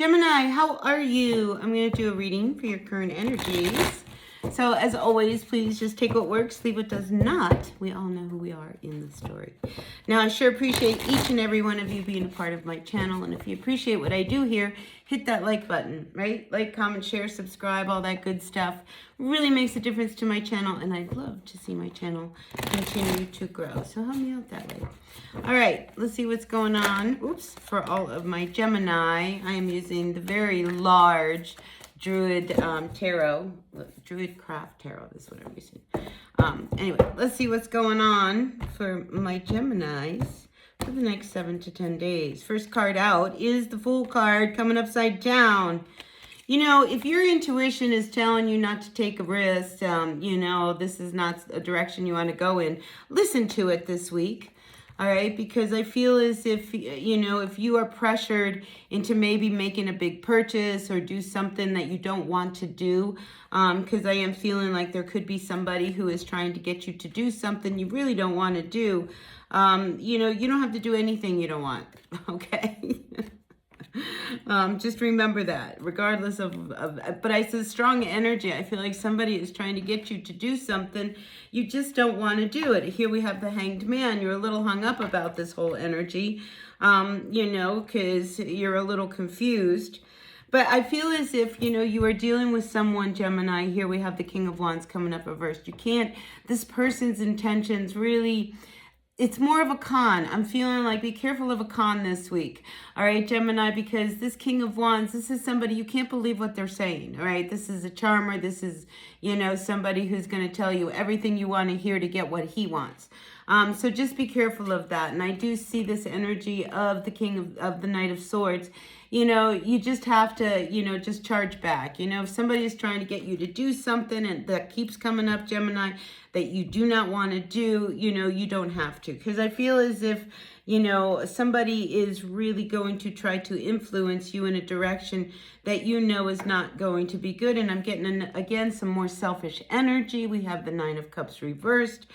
Gemini, how are you? I'm going to do a reading for your current energies. So as always, please just take what works, leave what does not. We all know who we are in the story. Now, I sure appreciate each and every one of you being a part of my channel. And if you appreciate what I do here, hit that like button, right? Like, comment, share, subscribe, all that good stuff. Really makes a difference to my channel. And I'd love to see my channel continue to grow. So help me out that way. All right, let's see what's going on. Oops, for all of my Gemini, I am using the very large Druid Tarot, Druid Craft Tarot, this is what I'm using. Anyway, let's see what's going on for my Geminis for the next 7 to 10 days. First card out is the Fool card coming upside down. You know, if your intuition is telling you not to take a risk, you know, this is not a direction you want to go in, listen to it this week. All right, because I feel as if, you know, if you are pressured into maybe making a big purchase or do something that you don't want to do, because I am feeling like there could be somebody who is trying to get you to do something you really don't want to do, you know, you don't have to do anything you don't want, okay? Just remember that, regardless but I said strong energy. I feel like somebody is trying to get you to do something. You just don't want to do it. Here we have the Hanged Man. You're a little hung up about this whole energy, you know, because you're a little confused. But I feel as if, you know, you are dealing with someone, Gemini. Here we have the King of Wands coming up reversed. You can't, this person's intentions really... It's more of a con. I'm feeling like be careful of a con this week. All right, Gemini, because this King of Wands, this is somebody you can't believe what they're saying. All right, this is a charmer. This is, you know, somebody who's going to tell you everything you want to hear to get what he wants. So just be careful of that. And I do see this energy of the King of the Knight of Swords. You know, you just have to, you know, just charge back. You know, if somebody is trying to get you to do something and that keeps coming up, Gemini, that you do not want to do, you know, you don't have to. Because I feel as if, you know, somebody is really going to try to influence you in a direction that you know is not going to be good. And I'm getting, again, some more selfish energy. We have the Nine of Cups reversed.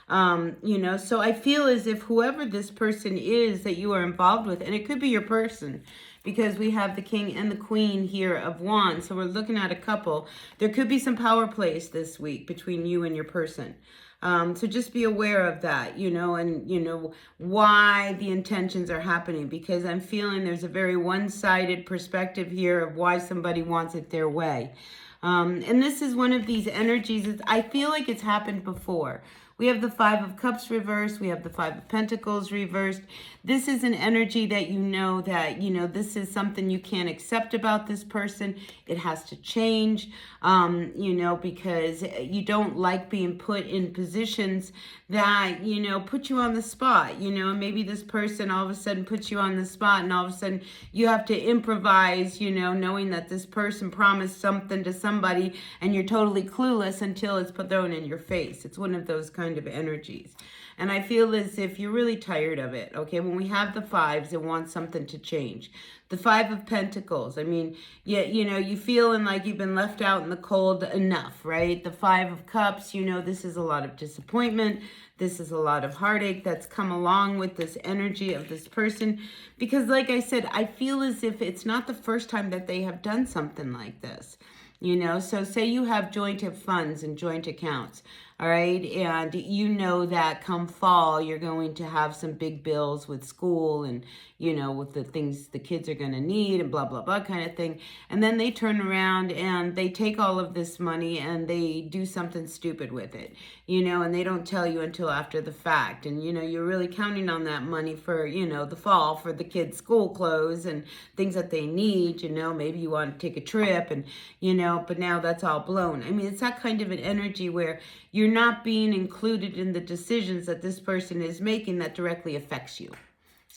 You know, so I feel as if whoever this person is that you are involved with, and it could be your person, because we have the King and the Queen here of Wands. So we're looking at a couple. There could be some power plays this week between you and your person. So just be aware of that, you know, and, you know, why the intentions are happening, because I'm feeling there's a very one-sided perspective here of why somebody wants it their way. And this is one of these energies. I feel like it's happened before. We have the Five of Cups reversed. We have the Five of Pentacles reversed. This is an energy that you know, this is something you can't accept about this person. It has to change, you know, because you don't like being put in positions that, you know, put you on the spot, you know, maybe this person all of a sudden puts you on the spot and all of a sudden you have to improvise, you know, knowing that this person promised something to somebody and you're totally clueless until it's thrown in your face. It's one of those kind of energies. And I feel as if you're really tired of it, okay? When we have the fives, it wants something to change. The Five of Pentacles, I mean, you know, you feeling like you've been left out in the cold enough, right? The Five of Cups, you know, this is a lot of disappointment. This is a lot of heartache that's come along with this energy of this person. Because like I said, I feel as if it's not the first time that they have done something like this. You know, so say you have joint funds and joint accounts, all right, and you know that come fall you're going to have some big bills with school and, you know, with the things the kids are going to need and blah, blah, blah kind of thing. And then they turn around and they take all of this money and they do something stupid with it, you know, and they don't tell you until after the fact. And, you know, you're really counting on that money for, you know, the fall for the kids' school clothes and things that they need, you know, maybe you want to take a trip and, you know, but now that's all blown. I mean, it's that kind of an energy where you're not being included in the decisions that this person is making that directly affects you.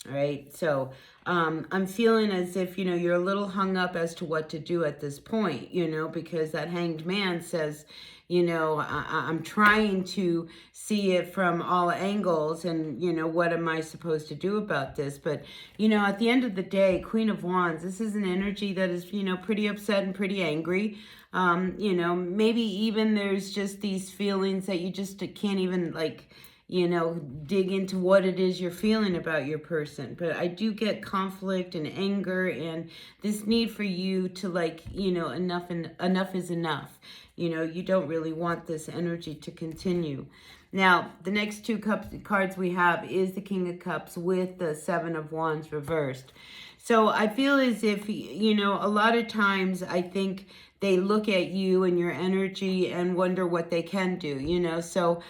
All right. So I'm feeling as if, you know, you're a little hung up as to what to do at this point, you know, because that Hanged Man says, you know, I'm trying to see it from all angles and, you know, what am I supposed to do about this? But, you know, at the end of the day, Queen of Wands, this is an energy that is, you know, pretty upset and pretty angry. You know, maybe even there's just these feelings that you just can't even, like, dig into what it is you're feeling about your person. But I do get conflict and anger and this need for you to enough is enough. You don't really want this energy to continue. Now, the next two cards we have is the King of Cups with the Seven of Wands reversed. So I feel as if, a lot of times I think they look at you and your energy and wonder what they can do, so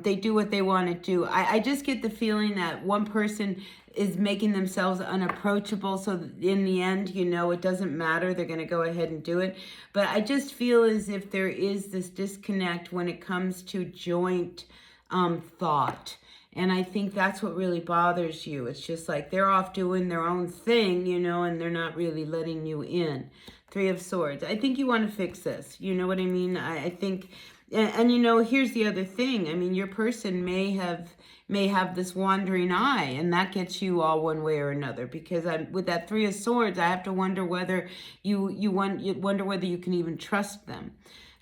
they do what they want to do. I just get the feeling that one person is making themselves unapproachable, so in the end, it doesn't matter, they're going to go ahead and do it. But I just feel as if there is this disconnect when it comes to joint thought. And I think that's what really bothers you. It's just like they're off doing their own thing, and they're not really letting you in. Three of Swords. I think you want to fix this. You know what I mean? I think, and here's the other thing. I mean, your person may have this wandering eye, and that gets you all one way or another. Because with that Three of Swords, I have to wonder whether you wonder whether you can even trust them.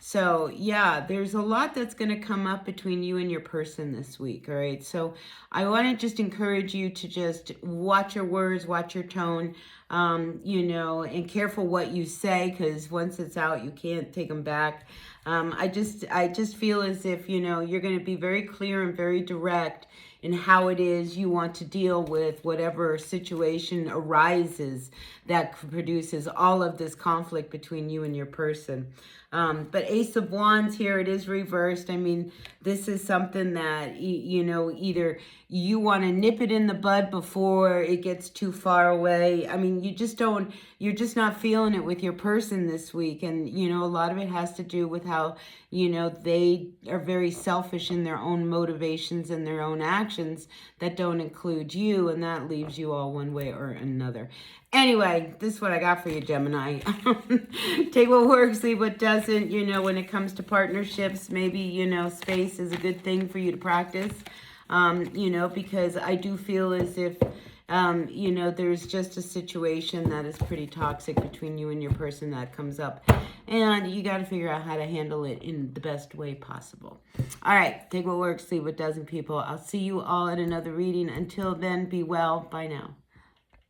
So, yeah, there's a lot that's going to come up between you and your person this week, all right? So I want to just encourage you to just watch your words, watch your tone, and careful what you say, because once it's out, you can't take them back. I just feel as if, you're going to be very clear and very direct in how it is you want to deal with whatever situation arises that produces all of this conflict between you and your person. But Ace of Wands here, it is reversed. I mean, this is something that, either you want to nip it in the bud before it gets too far away. I mean, you're just not feeling it with your person this week. And, a lot of it has to do with how, they are very selfish in their own motivations and their own actions that don't include you. And that leaves you all one way or another. Anyway, this is what I got for you, Gemini. Take what works, leave what doesn't. When it comes to partnerships, maybe, space is a good thing for you to practice. Because I do feel as if, there's just a situation that is pretty toxic between you and your person that comes up. And you got to figure out how to handle it in the best way possible. All right, take what works, leave what doesn't, people. I'll see you all at another reading. Until then, be well. Bye now.